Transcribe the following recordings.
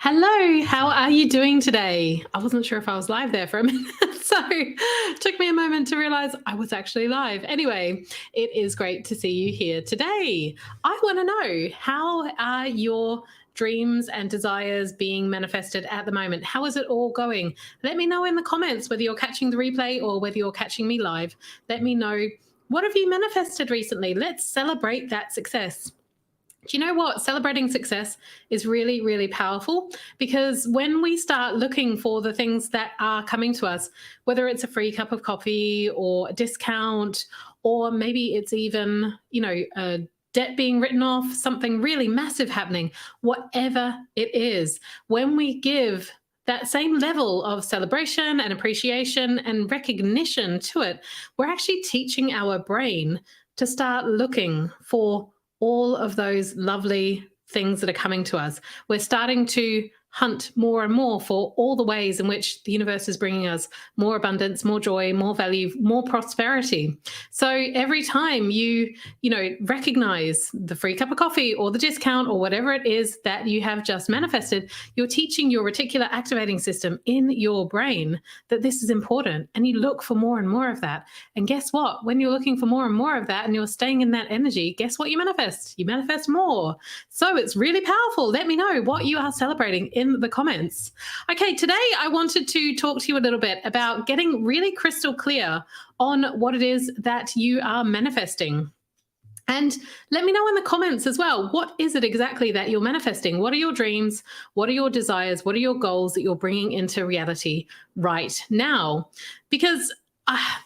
Hello, how are you doing today? I wasn't sure if I was live there for a minute, so it took me a moment to realize I was actually live. Anyway, it is great to see you here today. I want to know, how are your dreams and desires being manifested at the moment? How is it all going? Let me know in the comments whether you're catching the replay or whether you're catching me live. Let me know, what have you manifested recently? Let's celebrate that success. Do you know what? Celebrating success is really, really powerful, because when we start looking for the things that are coming to us, whether it's a free cup of coffee or a discount, or maybe it's even, a debt being written off, something really massive happening, whatever it is, when we give that same level of celebration and appreciation and recognition to it, we're actually teaching our brain to start looking for all of those lovely things that are coming to us. We're starting to hunt more and more for all the ways in which the universe is bringing us more abundance, more joy, more value, more prosperity. So every time you recognize the free cup of coffee or the discount or whatever it is that you have just manifested, you're teaching your reticular activating system in your brain that this is important, and you look for more and more of that. And guess what? When you're looking for more and more of that and you're staying in that energy, guess what you manifest? You manifest more. So it's really powerful. Let me know what you are celebrating in the comments. Okay, today I wanted to talk to you a little bit about getting really crystal clear on what it is that you are manifesting. And let me know in the comments as well, what is it exactly that you're manifesting? What are your dreams? What are your desires? What are your goals that you're bringing into reality right now? Because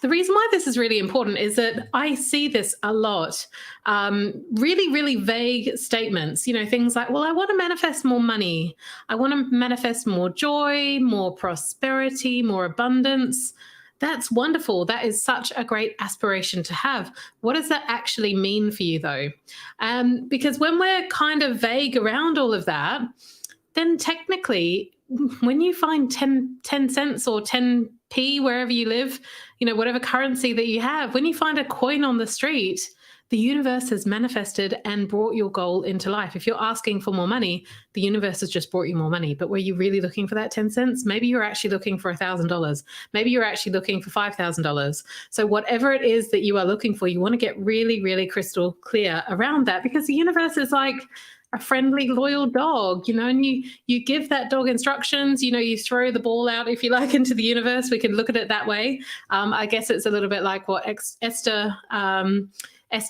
the reason why this is really important is that I see this a lot. Really, really vague statements, things like, well, I want to manifest more money. I want to manifest more joy, more prosperity, more abundance. That's wonderful. That is such a great aspiration to have. What does that actually mean for you, though? Because when we're kind of vague around all of that, then technically, when you find 10 cents or 10p wherever you live, whatever currency that you have, when you find a coin on the street, the universe has manifested and brought your goal into life. If you're asking for more money, the universe has just brought you more money. But were you really looking for that 10 cents? Maybe you're actually looking for $1,000. Maybe you're actually looking for $5,000. So whatever it is that you are looking for, you want to get really, really crystal clear around that, because the universe is like a friendly, loyal dog, and you give that dog instructions, you throw the ball out, if you like, into the universe. We can look at it that way. I guess it's a little bit like what Esther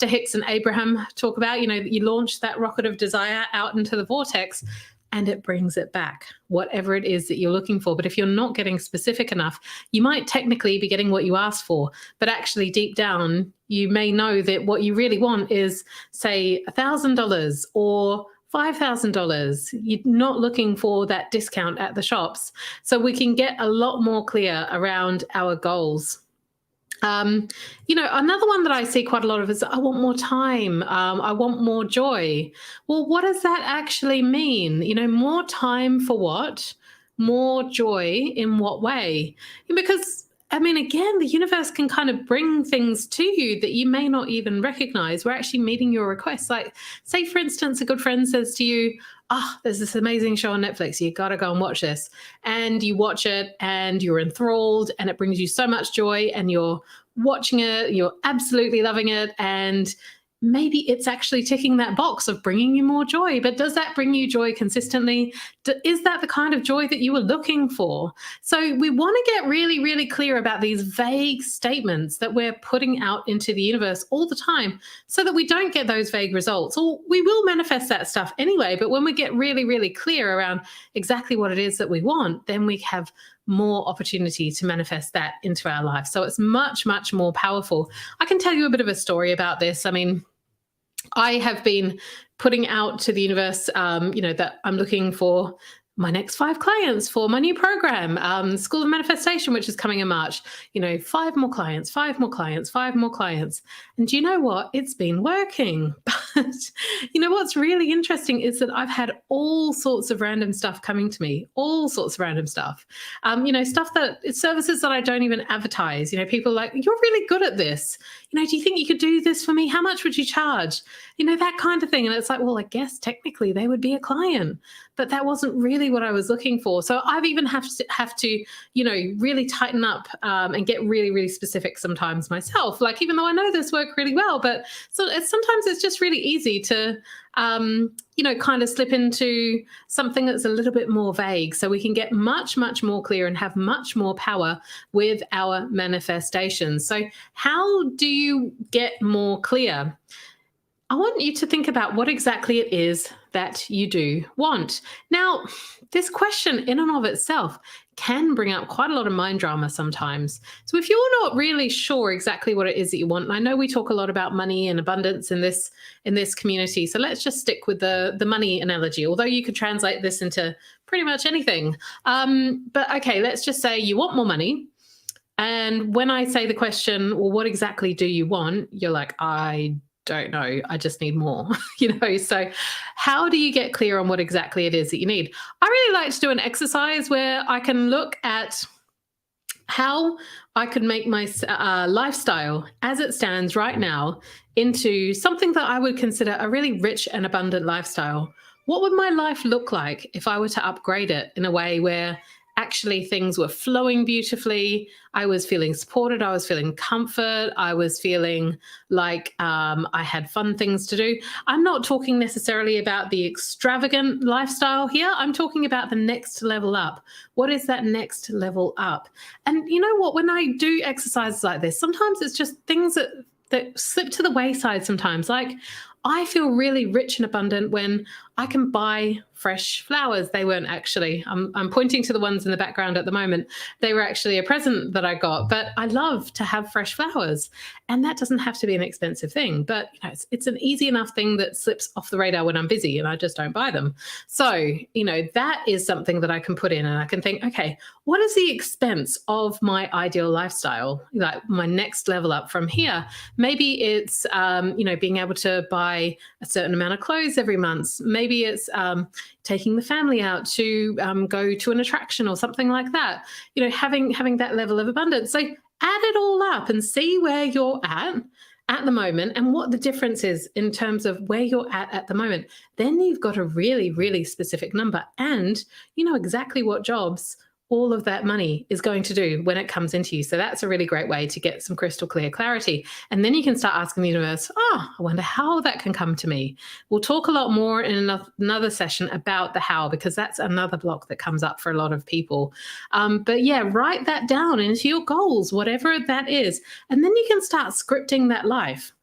Hicks and Abraham talk about, you launch that rocket of desire out into the vortex and it brings it back, whatever it is that you're looking for. But if you're not getting specific enough, you might technically be getting what you asked for, but actually deep down, you may know that what you really want is, say, $1,000 or $5,000. You're not looking for that discount at the shops. So we can get a lot more clear around our goals. Another one that I see quite a lot of is, I want more time. I want more joy. Well, what does that actually mean? More time for what? More joy in what way? Because again, the universe can kind of bring things to you that you may not even recognize. We're actually meeting your requests. Like, say, for instance, a good friend says to you, there's this amazing show on Netflix. You got to go and watch this. And you watch it and you're enthralled and it brings you so much joy, and you're watching it, you're absolutely loving it. And maybe it's actually ticking that box of bringing you more joy. But does that bring you joy consistently? Is that the kind of joy that you were looking for? So we want to get really, really clear about these vague statements that we're putting out into the universe all the time, so that we don't get those vague results. Or we will manifest that stuff anyway, but when we get really, really clear around exactly what it is that we want, then we have more opportunity to manifest that into our life. So it's much, much more powerful. I can tell you a bit of a story about this. I have been putting out to the universe, that I'm looking for my next 5 clients for my new program, School of Manifestation, which is coming in March. 5 more clients, 5 more clients, 5 more clients. And do you know what? It's been working. But what's really interesting is that I've had all sorts of random stuff coming to me, all sorts of random stuff. Stuff that it's services that I don't even advertise. People are like, you're really good at this. Do you think you could do this for me? How much would you charge? That kind of thing. And it's like, well, I guess technically they would be a client, but that wasn't really exactly what I was looking for. So I've even have to really tighten up and get really, really specific sometimes myself. Like, even though I know this work really well, but sometimes it's just really easy to kind of slip into something that's a little bit more vague, so we can get much, much more clear and have much more power with our manifestations. So how do you get more clear? I want you to think about what exactly it is that you do want. Now, this question in and of itself can bring up quite a lot of mind drama sometimes. So if you're not really sure exactly what it is that you want, and I know we talk a lot about money and abundance in this community, so let's just stick with the money analogy, although you could translate this into pretty much anything. But okay, let's just say you want more money. And when I say the question, well, what exactly do you want? You're like, I don't know. I just need more, So how do you get clear on what exactly it is that you need? I really like to do an exercise where I can look at how I could make my lifestyle as it stands right now into something that I would consider a really rich and abundant lifestyle. What would my life look like if I were to upgrade it in a way where actually things were flowing beautifully? I was feeling supported. I was feeling comfort. I was feeling like I had fun things to do. I'm not talking necessarily about the extravagant lifestyle here. I'm talking about the next level up. What is that next level up? And you know what? When I do exercises like this, sometimes it's just things that slip to the wayside sometimes. Like, I feel really rich and abundant when I can buy fresh flowers. They weren't actually, I'm pointing to the ones in the background at the moment. They were actually a present that I got, but I love to have fresh flowers. And that doesn't have to be an expensive thing, but it's an easy enough thing that slips off the radar when I'm busy and I just don't buy them. So, that is something that I can put in, and I can think, okay, what is the expense of my ideal lifestyle? Like my next level up from here? Maybe it's, being able to buy a certain amount of clothes every month. Maybe it's taking the family out to go to an attraction or something like that. Having that level of abundance. So add it all up and see where you're at the moment and what the difference is in terms of where you're at the moment. Then you've got a really, really specific number, and you know exactly what jobs all of that money is going to do when it comes into you. So that's a really great way to get some crystal clear clarity. And then you can start asking the universe, I wonder how that can come to me. We'll talk a lot more in another session about the how, because that's another block that comes up for a lot of people. But yeah, write that down into your goals, whatever that is. And then you can start scripting that life.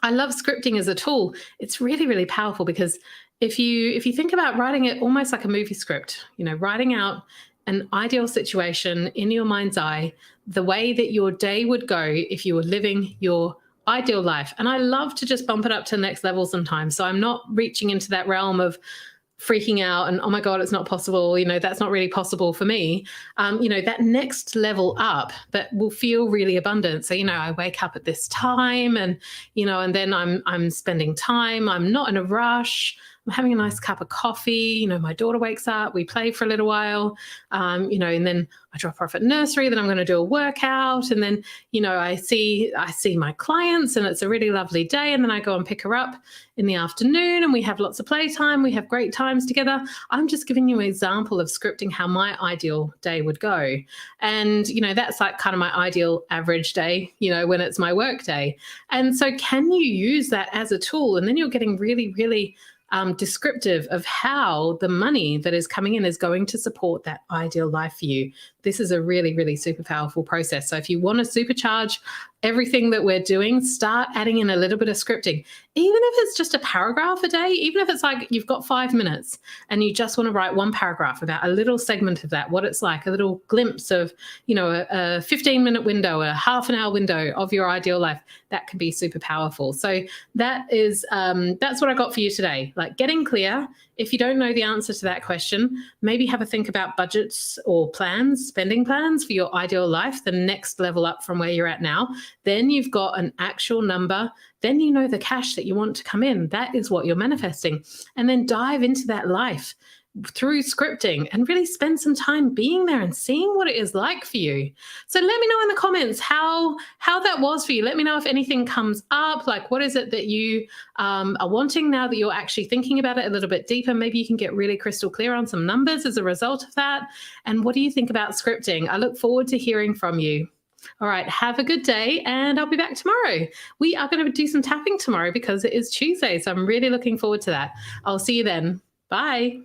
I love scripting as a tool. It's really, really powerful, because if you think about writing it almost like a movie script, writing out an ideal situation in your mind's eye, the way that your day would go if you were living your ideal life. And I love to just bump it up to the next level sometimes. So I'm not reaching into that realm of freaking out and, oh my God, it's not possible. That's not really possible for me. That next level up that will feel really abundant. So, I wake up at this time and then I'm spending time. I'm not in a rush. I'm having a nice cup of coffee. My daughter wakes up, we play for a little while, and then I drop her off at nursery. Then I'm going to do a workout. And then, I see my clients and it's a really lovely day. And then I go and pick her up in the afternoon and we have lots of playtime. We have great times together. I'm just giving you an example of scripting how my ideal day would go. And, that's like kind of my ideal average day, when it's my work day. And so can you use that as a tool? And then you're getting really, really descriptive of how the money that is coming in is going to support that ideal life for you. This is a really, really super powerful process. So if you want to supercharge everything that we're doing, start adding in a little bit of scripting. Even if it's just a paragraph a day, even if it's like you've got 5 minutes and you just want to write one paragraph about a little segment of that, what it's like, a little glimpse of, a 15-minute window, a half an hour window of your ideal life, that can be super powerful. So that is, that's what I got for you today. Like, getting clear. If you don't know the answer to that question, maybe have a think about budgets or plans, spending plans for your ideal life, the next level up from where you're at now. Then you've got an actual number. Then the cash that you want to come in. That is what you're manifesting. And then dive into that life. through scripting and really spend some time being there and seeing what it is like for you. So let me know in the comments how that was for you. Let me know if anything comes up. Like, what is it that you are wanting now that you're actually thinking about it a little bit deeper? Maybe you can get really crystal clear on some numbers as a result of that. And what do you think about scripting? I look forward to hearing from you. All right, have a good day, and I'll be back tomorrow. We are going to do some tapping tomorrow because it is Tuesday, so I'm really looking forward to that. I'll see you then. Bye.